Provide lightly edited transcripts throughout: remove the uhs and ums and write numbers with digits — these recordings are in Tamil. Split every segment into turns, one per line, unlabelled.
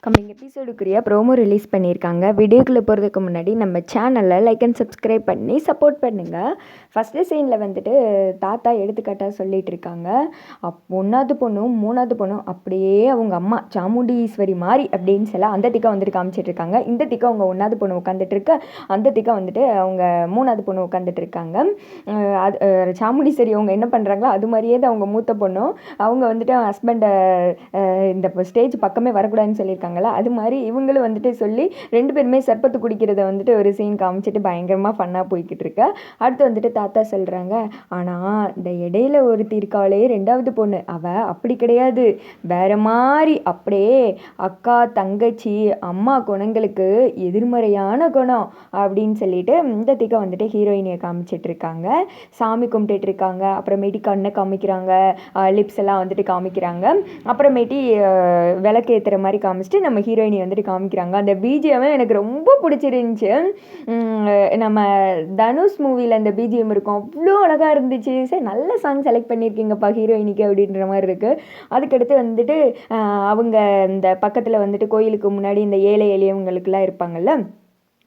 கம்மிங் எபிசோடுக்குரிய ப்ரோமோ ரிலீஸ் பண்ணியிருக்காங்க. வீடியோக்குள்ளே போகிறதுக்கு முன்னாடி நம்ம சேனலில் லைக் அண்ட் சப்ஸ்கிரைப் பண்ணி சப்போர்ட் பண்ணுங்கள். ஃபஸ்ட்டு சீனில் வந்துட்டு தாத்தா எடுத்துக்காட்டாக சொல்லிகிட்டு இருக்காங்க. ஒன்றாவது பொண்ணும் மூணாவது பொண்ணும் அப்படியே அவங்க அம்மா சாமுண்டீஸ்வரி மாதிரி அப்படின்னு சொல்ல அந்த திக்கா வந்துட்டு காமிச்சிட்ருக்காங்க. இந்த திக்கா அவங்க ஒன்றாவது பொண்ணு உட்காந்துட்டு இருக்க, அந்த திக்கா வந்துட்டு அவங்க மூணாவது பொண்ணு உட்காந்துட்டு இருக்காங்க. அது சாமுண்டீஸ்வரி அவங்க என்ன பண்ணுறாங்களோ அது மாதிரியே தான் அவங்க மூத்த பொண்ணும். அவங்க வந்துட்டு ஹஸ்பண்டை இந்த ஸ்டேஜ் பக்கமே வரக்கூடாதுன்னு சொல்லியிருக்காங்க. அது மாதிரி இவங்களும் வந்துட்டு சொல்லி 2 பேருமே சர்பத்து குடிக்கிறத வந்துட்டு ஒரு சீன் காமிச்சிட்டு பயங்கரமாக ஃபன்னாக போய்கிட்டு இருக்க. அடுத்து வந்துட்டு தாத்தா சொல்கிறாங்க, ஆனால் இந்த இடையில ஒருத்தி இருக்காளே 2வது பொண்ணு, அவள் அப்படி கிடையாது, வேற மாதிரி அப்படியே அக்கா தங்கச்சி அம்மா குணங்களுக்கு எதிர்மறையான குணம் அப்படின்னு சொல்லிட்டு இந்த திக்கை வந்துட்டு ஹீரோயினியை காமிச்சிட்டு இருக்காங்க. சாமி கும்பிட்டுட்டு இருக்காங்க. அப்புறமேட்டி கண்ணை காமிக்கிறாங்க, லிப்ஸ் எல்லாம் வந்துட்டு காமிக்கிறாங்க. அப்புறமேட்டி விளக்கு ஏற்றுற மாதிரி காமிச்சிட்டு நம்ம ஹீரோயினி வந்துட்டு காமிக்கிறாங்க. அந்த பிஜிஎம் எனக்கு ரொம்ப பிடிச்சிருந்துச்சு. நம்ம தனுஷ் மூவியில் அந்த பிஜிஎம் இருக்கும், அவ்வளோ அழகாக இருந்துச்சு. சார் நல்ல சாங் செலக்ட் பண்ணியிருக்கீங்கப்பா ஹீரோயினிக்கு அப்படின்ற மாதிரி இருக்குது. அதுக்கடுத்து வந்துட்டு அவங்க இந்த பக்கத்தில் வந்துட்டு கோயிலுக்கு முன்னாடி இந்த ஏழை எளியவங்களுக்கெல்லாம் இருப்பாங்கல்ல,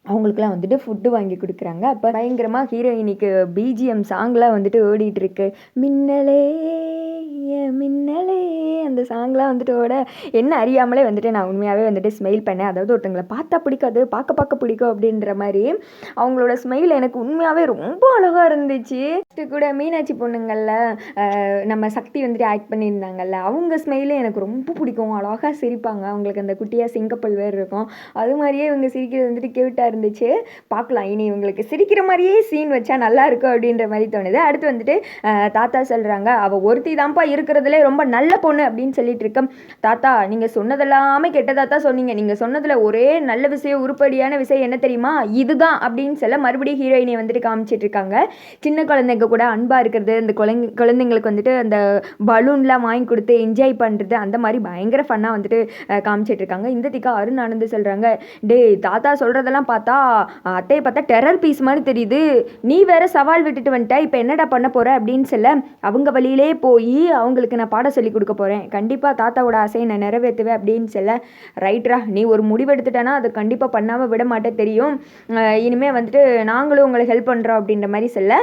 அவங்களுக்குலாம் வந்துட்டு ஃபுட்டு வாங்கி கொடுக்குறாங்க. அப்போ பயங்கரமாக ஹீரோயினிக்கு பிஜிஎம் சாங்லாம் வந்துட்டு ஓடிட்டுருக்கு. மின்னலே மின்னலே அந்த சாங்லாம் வந்துட்டு ஓட என்ன அறியாமலே வந்துட்டு நான் உண்மையாகவே வந்துட்டு ஸ்மைல் பண்ணேன். அதாவது ஒருத்தங்களை பார்த்தா பிடிக்காது, பார்க்க பிடிக்கும் அப்படின்ற மாதிரி அவங்களோட ஸ்மைல் எனக்கு உண்மையாகவே ரொம்ப அழகாக இருந்துச்சு. கூட மீனாட்சி பொண்ணுங்களில் நம்ம சக்தி வந்துட்டு ஆக்ட் பண்ணியிருந்தாங்கல்ல, அவங்க ஸ்மைலும் எனக்கு ரொம்ப பிடிக்கும். அழகாக சிரிப்பாங்க, அவங்களுக்கு அந்த குட்டியாக சிங்கப்பல் வேறு இருக்கும். அது மாதிரியே இவங்க சிரிக்கிறது வந்துட்டு கியூட்டாக இருந்துச்சு. பார்க்கலாம், இனி இவங்களுக்கு சிரிக்கிற மாதிரியே சீன் வச்சா நல்லா இருக்கும் அப்படின்ற மாதிரி தோணுது. அடுத்து வந்துட்டு தாத்தா சொல்கிறாங்க, அவள் ஒருத்தி தான்ப்பா இருக்கிறதுலே ரொம்ப நல்ல பொண்ணு அப்படின்னு சொல்லிட்டு இருக்கேன். தாத்தா நீங்கள் சொன்னதெல்லாமே கெட்டதாக தான் சொன்னீங்க, நீங்கள் சொன்னதில் ஒரே நல்ல விஷயம் உருப்படியான விஷயம் என்ன தெரியுமா, இதுதான் அப்படின்னு சொல்ல மறுபடியும் ஹீரோயினை வந்துட்டு காமிச்சிட்டு இருக்காங்க. சின்ன குழந்தைங்க கூட அன்பாக இருக்கிறது, இந்த குழந்தைங்களுக்கு வந்துட்டு அந்த பலூன்லாம் வாங்கி கொடுத்து என்ஜாய் பண்ணுறது, அந்த மாதிரி பயங்கர ஃபன்னாக வந்துட்டு காமிச்சிட்டு இருக்காங்க. இந்த திக்கா அருண் ஆனந்து சொல்கிறாங்க, டே தாத்தா சொல்கிறதெல்லாம் பார்த்தா அத்தையை பார்த்தா டெரர் பீஸ் மாதிரி தெரியுது, நீ வேற சவால் விட்டுட்டு வந்துட்ட, இப்போ என்னடா பண்ண போகிற அப்படின்னு சொல்ல, அவங்க வழியிலே போய் அவங்களுக்கு நான் பாடம் சொல்லி கொடுக்க போகிறேன், கண்டிப்பாக தாத்தாவோட ஆசையை நான் நிறைவேற்றுவேன் அப்படின்னு சொல்ல, ரைட்ரா நீ ஒரு முடிவெடுத்துட்டேன்னா அதை கண்டிப்பாக பண்ணாமல் விட மாட்டேன் தெரியும், இனிமேல் வந்துட்டு நாங்களும் உங்களுக்கு ஹெல்ப் பண்ணுறோம் அப்படின்ற மாதிரி சொல்ல,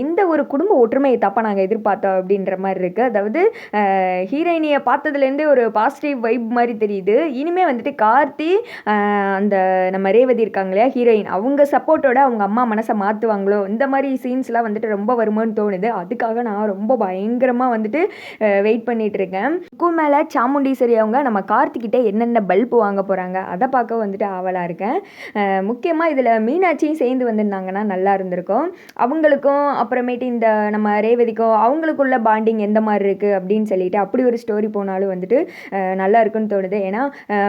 இந்த ஒரு குடும்ப ஒற்றுமையை தப்பாக நாங்கள் எதிர்பார்த்தோம் அப்படின்ற மாதிரி இருக்குது. அதாவது ஹீரோயினியை பார்த்ததுலேருந்தே ஒரு பாசிட்டிவ் வைப் மாதிரி தெரியுது. இனிமேல் வந்துட்டு கார்த்தி அந்த நம்ம ரேவதி இருக்காங்க இல்லையா ஹீரோயின், அவங்க சப்போர்ட்டோட அவங்க அம்மா மனசை மாற்றுவாங்களோ, இந்த மாதிரி சீன்ஸ்லாம் வந்துட்டு ரொம்ப வருமானு தோணுது. அதுக்காக நான் ரொம்ப பயங்கரமாக வந்துட்டு வெயிட் பண்ணிட்டு இருக்கேன். மேலே சாமுண்டீஸ்வரி அவங்க நம்ம கார்த்திகிட்ட என்னென்ன பல்பு வாங்க போகிறாங்க அதை பார்க்க வந்துட்டு ஆவலாக இருக்கேன். முக்கியமாக இதில் மீனாட்சியும் சேர்ந்து வந்திருந்தாங்கன்னா நல்லா இருந்திருக்கும். அவங்களுக்கும் அப்புறமேட்டு இந்த நம்ம ரேவதிக்கும் அவங்களுக்குள்ள பாண்டிங் எந்த மாதிரி இருக்குது அப்படின்னு சொல்லிட்டு அப்படி ஒரு ஸ்டோரி போனாலும் வந்துட்டு நல்லா இருக்குன்னு தோணுது. ஏன்னா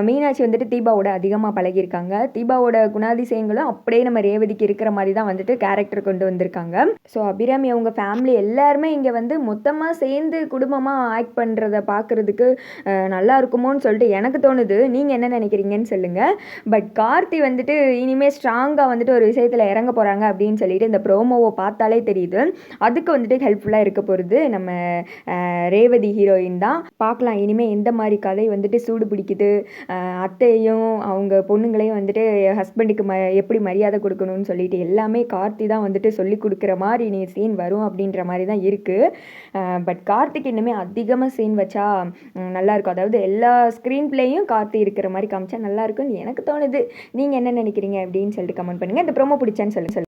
மீனாட்சி வந்துட்டு தீபாவோட அதிகமாக பழகியிருக்காங்க. தீபாவோட குணாதிசயங்களும் அப்படியே நம்ம ரேவதிக்கு இருக்கிற மாதிரி தான் வந்துட்டு கேரக்டர் கொண்டு வந்திருக்காங்க. ஸோ அபிராமி அவங்க ஃபேமிலி எல்லாருமே இங்கே வந்து மொத்தமாக சேர்ந்து குடும்பமாக ஆக்ட் பண்ணுறத பார்க்குறதுக்கு நல்லா இருக்குமோன்னு சொல்லிட்டு எனக்கு தோணுது. நீங்கள் என்ன நினைக்கிறீங்கன்னு சொல்லுங்கள். பட் கார்த்தி வந்துட்டு இனிமேல் ஸ்ட்ராங்காக வந்துட்டு ஒரு விஷயத்தில் இறங்க போகிறாங்க அப்படின்னு சொல்லிட்டு இந்த ப்ரோமோவை பார்த்தாலே தெரியுது. அதுக்கு வந்துட்டு ஹெல்ப்ஃபுல்லாக இருக்க போகிறது நம்ம ரேவதி ஹீரோயின் தான். பார்க்கலாம் இனிமேல் எந்த மாதிரி கதை வந்துட்டு சூடு பிடிக்குது, அத்தையும் அவங்க பொண்ணுங்களையும் வந்துட்டு ஹஸ்பண்டுக்கு எப்படி மரியாதை கொடுக்கணும்னு சொல்லிட்டு எல்லாமே கார்த்தி தான் வந்துட்டு சொல்லி கொடுக்குற மாதிரி நீ சீன் வரும் அப்படின்ற மாதிரி தான் இருக்குது. பட் கார்த்திக் இன்னுமே அதிகமாக சீன் வச்சா நல்லாயிருக்கும். அதாவது எல்லா ஸ்க்ரீன் பிளேயும் கார்த்தி இருக்கிற மாதிரி காமிச்சா நல்லாயிருக்கும்னு எனக்கு தோணுது. நீங்கள் என்ன நினைக்கிறீங்க அப்படின்னு சொல்லிட்டு கமெண்ட் பண்ணுங்கள். இந்த ப்ரோமோ பிடிச்சான்னு சொல்லுங்கள்.